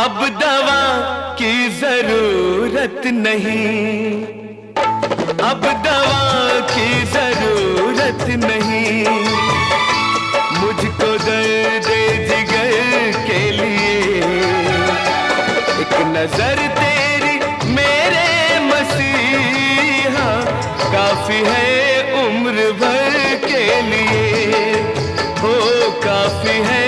अब दवा की जरूरत नहीं, अब दवा की जरूरत नहीं। मुझको दर्द जिगर के लिए एक नजर तेरी मेरे मसीहा काफी है उम्र भर के लिए, हो काफी है